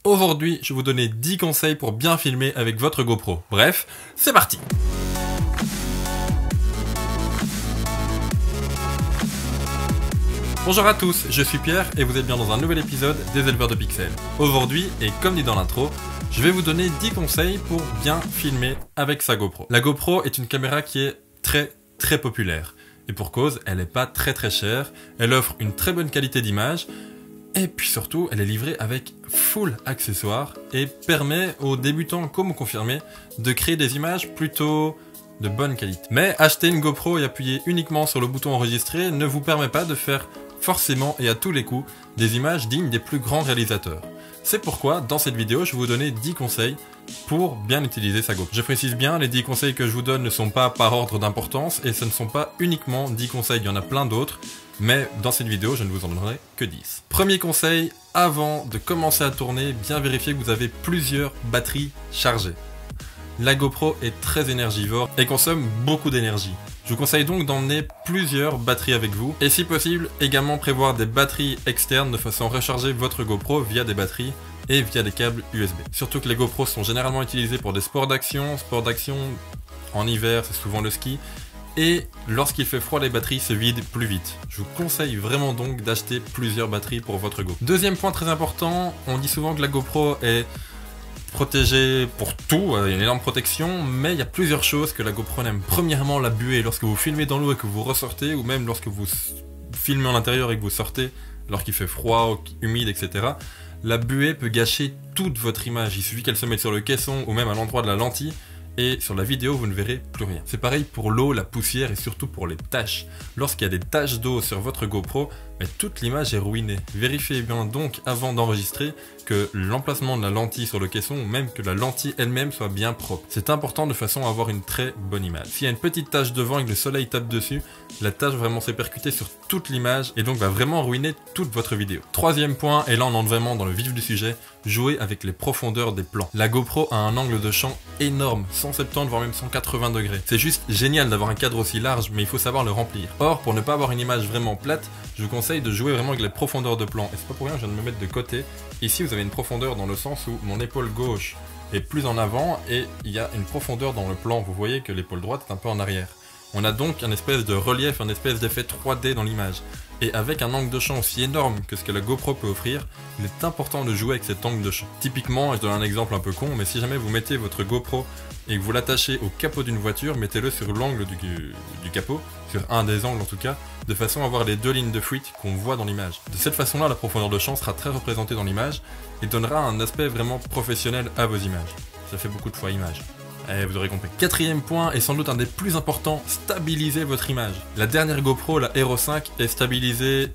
Aujourd'hui, je vais vous donner 10 conseils pour bien filmer avec votre GoPro. Bref, c'est parti! Bonjour à tous, je suis Pierre et vous êtes bien dans un nouvel épisode des éleveurs de pixels. Aujourd'hui, et comme dit dans l'intro, je vais vous donner 10 conseils pour bien filmer avec sa GoPro. La GoPro est une caméra qui est très populaire. Et pour cause, elle n'est pas très chère, elle offre une très bonne qualité d'image, et puis surtout, elle est livrée avec full accessoires et permet aux débutants comme aux confirmés de créer des images plutôt de bonne qualité. Mais acheter une GoPro et appuyer uniquement sur le bouton enregistrer ne vous permet pas de faire forcément et à tous les coups des images dignes des plus grands réalisateurs. C'est pourquoi dans cette vidéo je vais vous donner 10 conseils pour bien utiliser sa GoPro. Je précise bien, les 10 conseils que je vous donne ne sont pas par ordre d'importance et ce ne sont pas uniquement 10 conseils, il y en a plein d'autres, mais dans cette vidéo je ne vous en donnerai que 10. Premier conseil, avant de commencer à tourner, bien vérifier que vous avez plusieurs batteries chargées. La GoPro est très énergivore et consomme beaucoup d'énergie. Je vous conseille donc d'emmener plusieurs batteries avec vous et si possible également prévoir des batteries externes de façon à recharger votre GoPro via des batteries et via des câbles USB. Surtout que les GoPros sont généralement utilisés pour des sports d'action en hiver c'est souvent le ski et lorsqu'il fait froid les batteries se vident plus vite. Je vous conseille vraiment donc d'acheter plusieurs batteries pour votre GoPro. Deuxième point très important, on dit souvent que la GoPro est protégé pour tout, il y a une énorme protection, mais il y a plusieurs choses que la GoPro aime. Premièrement, la buée, lorsque vous filmez dans l'eau et que vous ressortez, ou même lorsque vous filmez en intérieur et que vous sortez, lorsqu'il fait froid, humide, etc. La buée peut gâcher toute votre image, il suffit qu'elle se mette sur le caisson ou même à l'endroit de la lentille, et sur la vidéo vous ne verrez plus rien. C'est pareil pour l'eau, la poussière et surtout pour les taches. Lorsqu'il y a des taches d'eau sur votre GoPro, toute l'image est ruinée. Vérifiez bien donc avant d'enregistrer que l'emplacement de la lentille sur le caisson ou même que la lentille elle-même soit bien propre. C'est important de façon à avoir une très bonne image. S'il y a une petite tache devant et que le soleil tape dessus, la tache va vraiment se percuter sur toute l'image et donc va vraiment ruiner toute votre vidéo. Troisième point, et là on entre vraiment dans le vif du sujet, jouer avec les profondeurs des plans. La GoPro a un angle de champ énorme, 170 voire même 180 degrés. C'est juste génial d'avoir un cadre aussi large, mais il faut savoir le remplir. Or, pour ne pas avoir une image vraiment plate, je vous conseille de jouer vraiment avec les profondeurs de plan. Et c'est pas pour rien, je viens de me mettre de côté. Ici, vous avez une profondeur dans le sens où mon épaule gauche est plus en avant et il y a une profondeur dans le plan. Vous voyez que l'épaule droite est un peu en arrière. On a donc un espèce de relief, un espèce d'effet 3D dans l'image. Et avec un angle de champ aussi énorme que ce que la GoPro peut offrir, il est important de jouer avec cet angle de champ. Typiquement, je donne un exemple un peu con, mais si jamais vous mettez votre GoPro et que vous l'attachez au capot d'une voiture, mettez-le sur l'angle du capot, sur un des angles en tout cas, de façon à avoir les deux lignes de fuite qu'on voit dans l'image. De cette façon-là, la profondeur de champ sera très représentée dans l'image et donnera un aspect vraiment professionnel à vos images. Ça fait beaucoup de fois image. Vous aurez compris. Quatrième point, et sans doute un des plus importants, stabilisez votre image. La dernière GoPro, la Hero 5, est stabilisée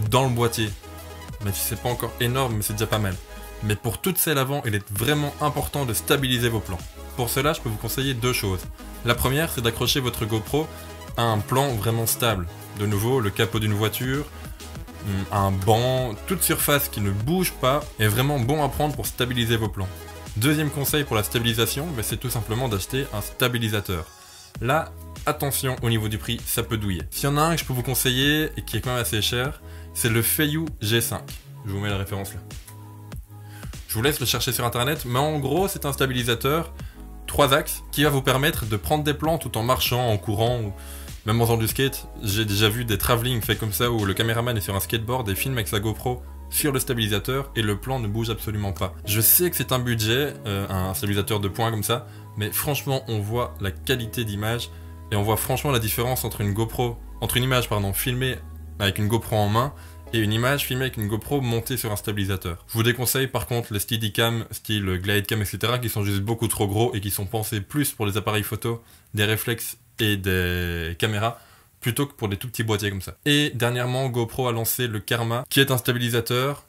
dans le boîtier. Même si c'est pas encore énorme, mais c'est déjà pas mal. Mais pour toutes celles avant, il est vraiment important de stabiliser vos plans. Pour cela, je peux vous conseiller deux choses. La première, c'est d'accrocher votre GoPro à un plan vraiment stable. De nouveau, le capot d'une voiture, un banc, toute surface qui ne bouge pas est vraiment bon à prendre pour stabiliser vos plans. Deuxième conseil pour la stabilisation, c'est tout simplement d'acheter un stabilisateur. Là, attention au niveau du prix, ça peut douiller. S'il y en a un que je peux vous conseiller et qui est quand même assez cher, c'est le Feiyou G5. Je vous mets la référence là. Je vous laisse le chercher sur internet, mais en gros c'est un stabilisateur 3 axes qui va vous permettre de prendre des plans tout en marchant, en courant ou même en faisant du skate. J'ai déjà vu des travelling faits comme ça où le caméraman est sur un skateboard et filme avec sa GoPro sur le stabilisateur et le plan ne bouge absolument pas. Je sais que c'est un budget, un stabilisateur de points comme ça, mais franchement on voit la qualité d'image et on voit franchement la différence entre une image filmée avec une GoPro en main et une image filmée avec une GoPro montée sur un stabilisateur. Je vous déconseille par contre les Steadicam, style Glidecam, etc. qui sont juste beaucoup trop gros et qui sont pensés plus pour les appareils photo, des réflexes et des caméras plutôt que pour des tout petits boîtiers comme ça. Et dernièrement, GoPro a lancé le Karma, qui est un stabilisateur.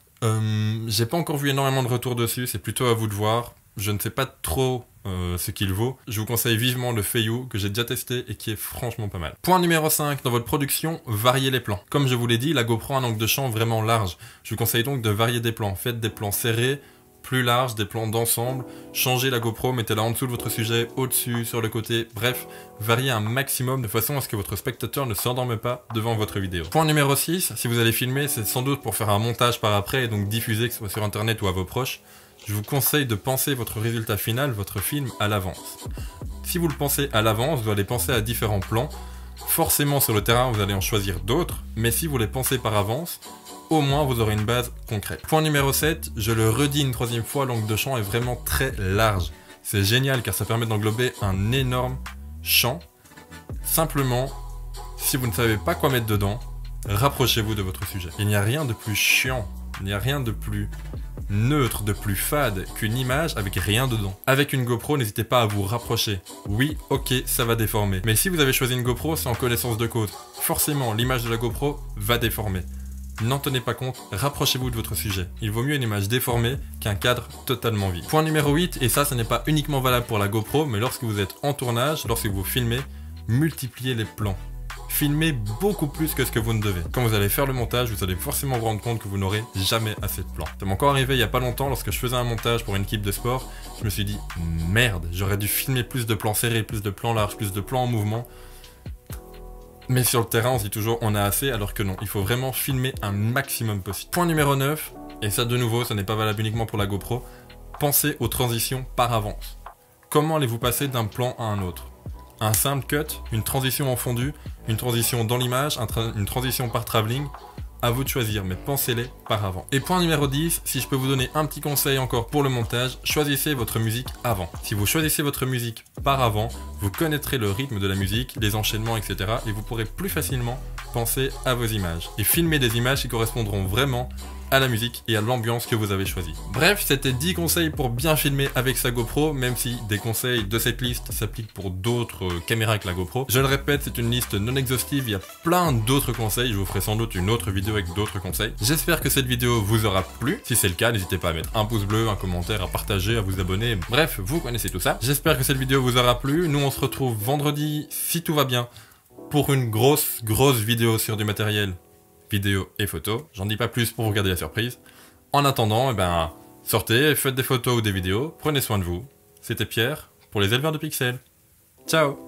J'ai pas encore vu énormément de retours dessus, c'est plutôt à vous de voir. Je ne sais pas trop ce qu'il vaut. Je vous conseille vivement le Feiyou, que j'ai déjà testé et qui est franchement pas mal. Point numéro 5, dans votre production, variez les plans. Comme je vous l'ai dit, la GoPro a un angle de champ vraiment large. Je vous conseille donc de varier des plans. Faites des plans serrés, plus large, des plans d'ensemble, changez la GoPro, mettez-la en dessous de votre sujet, au-dessus, sur le côté, bref, variez un maximum de façon à ce que votre spectateur ne s'endorme pas devant votre vidéo. Point numéro 6, si vous allez filmer, c'est sans doute pour faire un montage par après et donc diffuser, que ce soit sur internet ou à vos proches. je vous conseille de penser votre résultat final, votre film, à l'avance. Si vous le pensez à l'avance, vous allez penser à différents plans. Forcément, sur le terrain, vous allez en choisir d'autres, mais si vous les pensez par avance, au moins vous aurez une base concrète. Point numéro 7, je le redis une troisième fois, l'angle de champ est vraiment très large. C'est génial car ça permet d'englober un énorme champ. Simplement, si vous ne savez pas quoi mettre dedans, rapprochez-vous de votre sujet. Il n'y a rien de plus chiant, il n'y a rien de plus neutre, de plus fade qu'une image avec rien dedans. Avec une GoPro, n'hésitez pas à vous rapprocher. Oui, ok, ça va déformer. Mais si vous avez choisi une GoPro, c'est en connaissance de cause. Forcément, l'image de la GoPro va déformer. N'en tenez pas compte, rapprochez-vous de votre sujet. Il vaut mieux une image déformée qu'un cadre totalement vide. Point numéro 8, et ça, ce n'est pas uniquement valable pour la GoPro, mais lorsque vous êtes en tournage, lorsque vous filmez, multipliez les plans. Filmez beaucoup plus que ce que vous ne devez. Quand vous allez faire le montage, vous allez forcément vous rendre compte que vous n'aurez jamais assez de plans. Ça m'est encore arrivé il n'y a pas longtemps, lorsque je faisais un montage pour une équipe de sport, je me suis dit, merde, j'aurais dû filmer plus de plans serrés, plus de plans larges, plus de plans en mouvement. Mais sur le terrain, on se dit toujours, on a assez, alors que non, il faut vraiment filmer un maximum possible. Point numéro 9, et ça de nouveau, ça n'est pas valable uniquement pour la GoPro, pensez aux transitions par avance. Comment allez-vous passer d'un plan à un autre ? Un simple cut, une transition en fondu, une transition dans l'image, une transition par travelling, à vous de choisir, mais pensez-les par avant. Et point numéro 10, si je peux vous donner un petit conseil encore pour le montage, choisissez votre musique avant. Si vous choisissez votre musique par avant, vous connaîtrez le rythme de la musique, les enchaînements, etc. et vous pourrez plus facilement penser à vos images. Et filmer des images qui correspondront vraiment à la musique et à l'ambiance que vous avez choisie. Bref, c'était 10 conseils pour bien filmer avec sa GoPro, même si des conseils de cette liste s'appliquent pour d'autres caméras que la GoPro. Je le répète, c'est une liste non exhaustive, il y a plein d'autres conseils, je vous ferai sans doute une autre vidéo avec d'autres conseils. J'espère que cette vidéo vous aura plu. Si c'est le cas, n'hésitez pas à mettre un pouce bleu, un commentaire, à partager, à vous abonner. Bref, vous connaissez tout ça. J'espère que cette vidéo vous aura plu. Nous, on se retrouve vendredi, si tout va bien, pour une grosse vidéo sur du matériel vidéo et photos. J'en dis pas plus pour vous garder la surprise. En attendant, sortez, faites des photos ou des vidéos, prenez soin de vous. C'était Pierre pour les éleveurs de pixels. Ciao!